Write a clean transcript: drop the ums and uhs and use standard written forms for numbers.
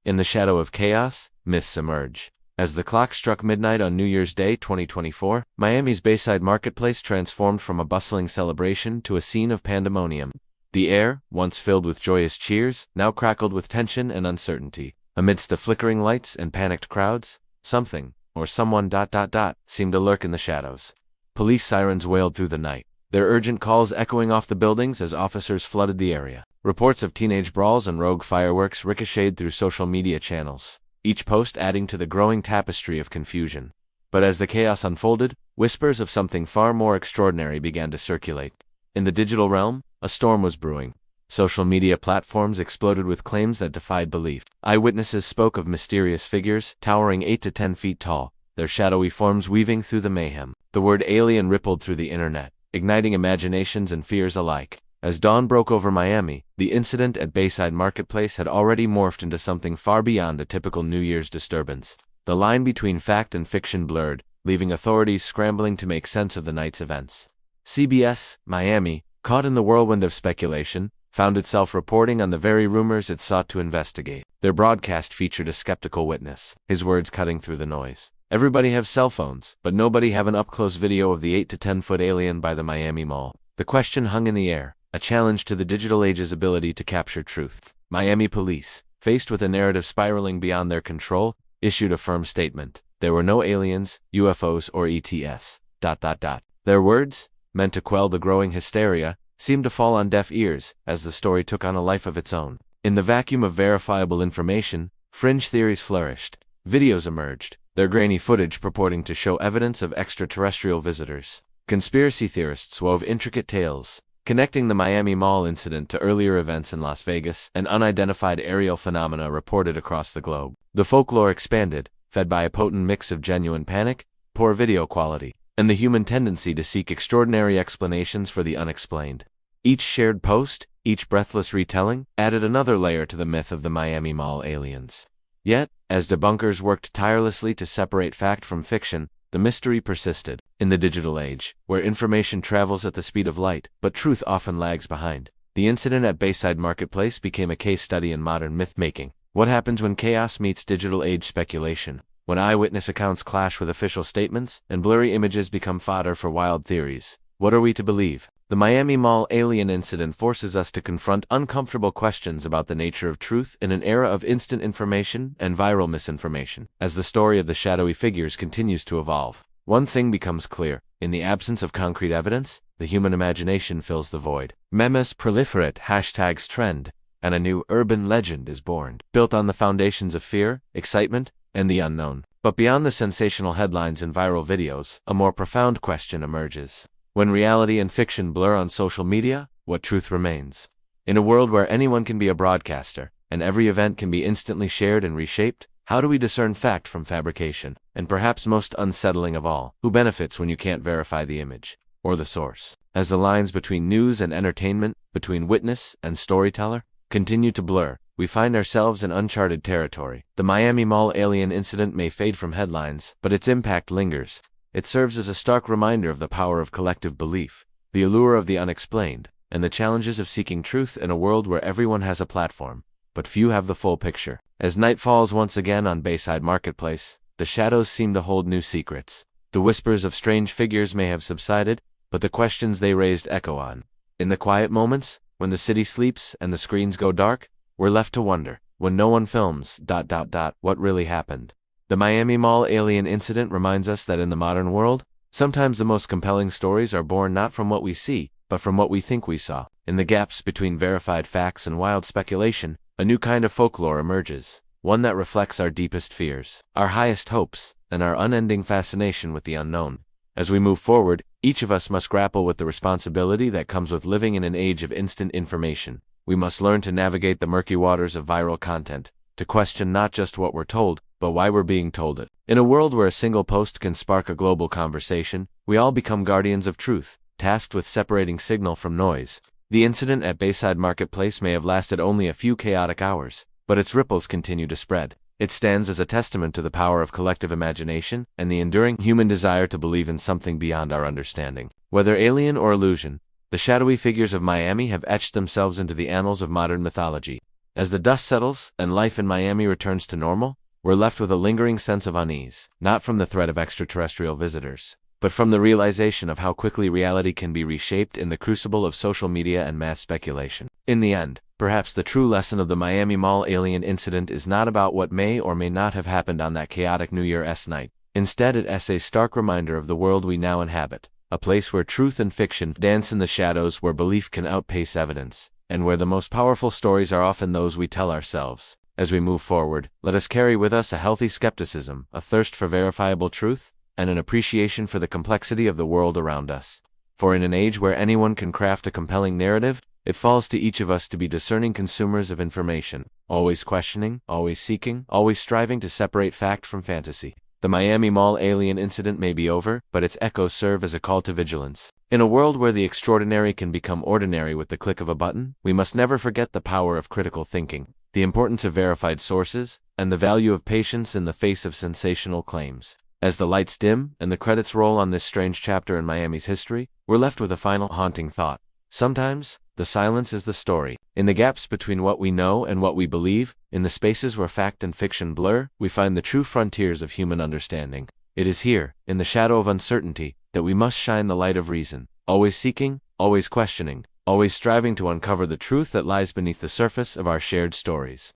In the shadow of chaos, myths emerge. As the clock struck midnight on New Year's Day 2024, Miami's Bayside marketplace transformed from a bustling celebration to a scene of pandemonium. The air, once filled with joyous cheers, now crackled with tension and uncertainty. Amidst the flickering lights and panicked crowds, something, or someone seemed to lurk in the shadows. Police sirens wailed through the night, their urgent calls echoing off the buildings as officers flooded the area. Reports of teenage brawls and rogue fireworks ricocheted through social media channels, each post adding to the growing tapestry of confusion. But as the chaos unfolded, whispers of something far more extraordinary began to circulate. In the digital realm, a storm was brewing. Social media platforms exploded with claims that defied belief. Eyewitnesses spoke of mysterious figures towering 8 to 10 feet tall, their shadowy forms weaving through the mayhem. The word alien rippled through the internet, igniting imaginations and fears alike. As dawn broke over Miami, the incident at Bayside Marketplace had already morphed into something far beyond a typical New Year's disturbance. The line between fact and fiction blurred, leaving authorities scrambling to make sense of the night's events. CBS, Miami, caught in the whirlwind of speculation, found itself reporting on the very rumors it sought to investigate. Their broadcast featured a skeptical witness, his words cutting through the noise. Everybody have cell phones, but nobody have an up-close video of the 8 to 10-foot alien by the Miami Mall. The question hung in the air, a challenge to the digital age's ability to capture truth. Miami police, faced with a narrative spiraling beyond their control, issued a firm statement. There were no aliens, UFOs, or ETS. Their words, meant to quell the growing hysteria, seemed to fall on deaf ears as the story took on a life of its own. In the vacuum of verifiable information, fringe theories flourished. Videos emerged, their grainy footage purporting to show evidence of extraterrestrial visitors. Conspiracy theorists wove intricate tales, connecting the Miami Mall incident to earlier events in Las Vegas and unidentified aerial phenomena reported across the globe. The folklore expanded, fed by a potent mix of genuine panic, poor video quality, and the human tendency to seek extraordinary explanations for the unexplained. Each shared post, each breathless retelling, added another layer to the myth of the Miami Mall aliens. Yet, as debunkers worked tirelessly to separate fact from fiction, the mystery persisted. In the digital age, where information travels at the speed of light, but truth often lags behind, the incident at Bayside Marketplace became a case study in modern myth-making. What happens when chaos meets digital age speculation? When eyewitness accounts clash with official statements, and blurry images become fodder for wild theories? What are we to believe? The Miami Mall alien incident forces us to confront uncomfortable questions about the nature of truth in an era of instant information and viral misinformation. As the story of the shadowy figures continues to evolve, one thing becomes clear. In the absence of concrete evidence, the human imagination fills the void. Memes proliferate, hashtags trend, and a new urban legend is born, built on the foundations of fear, excitement, and the unknown. But beyond the sensational headlines and viral videos, a more profound question emerges. When reality and fiction blur on social media, what truth remains? In a world where anyone can be a broadcaster, and every event can be instantly shared and reshaped, how do we discern fact from fabrication? And perhaps most unsettling of all, who benefits when you can't verify the image, or the source? As the lines between news and entertainment, between witness and storyteller, continue to blur, we find ourselves in uncharted territory. The Miami Mall alien incident may fade from headlines, but its impact lingers. It serves as a stark reminder of the power of collective belief, the allure of the unexplained, and the challenges of seeking truth in a world where everyone has a platform, but few have the full picture. As night falls once again on Bayside Marketplace, the shadows seem to hold new secrets. The whispers of strange figures may have subsided, but the questions they raised echo on. In the quiet moments, when the city sleeps and the screens go dark, we're left to wonder, when no one films, what really happened. The Miami Mall alien incident reminds us that in the modern world, sometimes the most compelling stories are born not from what we see, but from what we think we saw. In the gaps between verified facts and wild speculation, a new kind of folklore emerges, one that reflects our deepest fears, our highest hopes, and our unending fascination with the unknown. As we move forward, each of us must grapple with the responsibility that comes with living in an age of instant information. We must learn to navigate the murky waters of viral content, to question not just what we're told, but why we're being told it. In a world where a single post can spark a global conversation, we all become guardians of truth, tasked with separating signal from noise. The incident at Bayside Marketplace may have lasted only a few chaotic hours, but its ripples continue to spread. It stands as a testament to the power of collective imagination and the enduring human desire to believe in something beyond our understanding. Whether alien or illusion, the shadowy figures of Miami have etched themselves into the annals of modern mythology. As the dust settles and life in Miami returns to normal, we're left with a lingering sense of unease, not from the threat of extraterrestrial visitors, but from the realization of how quickly reality can be reshaped in the crucible of social media and mass speculation. In the end, perhaps the true lesson of the Miami Mall alien incident is not about what may or may not have happened on that chaotic New Year's night. Instead, it is a stark reminder of the world we now inhabit, a place where truth and fiction dance in the shadows, where belief can outpace evidence, and where the most powerful stories are often those we tell ourselves. As we move forward, let us carry with us a healthy skepticism, a thirst for verifiable truth, and an appreciation for the complexity of the world around us. For in an age where anyone can craft a compelling narrative, it falls to each of us to be discerning consumers of information, always questioning, always seeking, always striving to separate fact from fantasy. The Miami Mall alien incident may be over, but its echoes serve as a call to vigilance. In a world where the extraordinary can become ordinary with the click of a button, we must never forget the power of critical thinking, the importance of verified sources, and the value of patience in the face of sensational claims. As the lights dim and the credits roll on this strange chapter in Miami's history, we're left with a final haunting thought. Sometimes, the silence is the story. In the gaps between what we know and what we believe, in the spaces where fact and fiction blur, we find the true frontiers of human understanding. It is here, in the shadow of uncertainty, that we must shine the light of reason, always seeking, always questioning, always striving to uncover the truth that lies beneath the surface of our shared stories.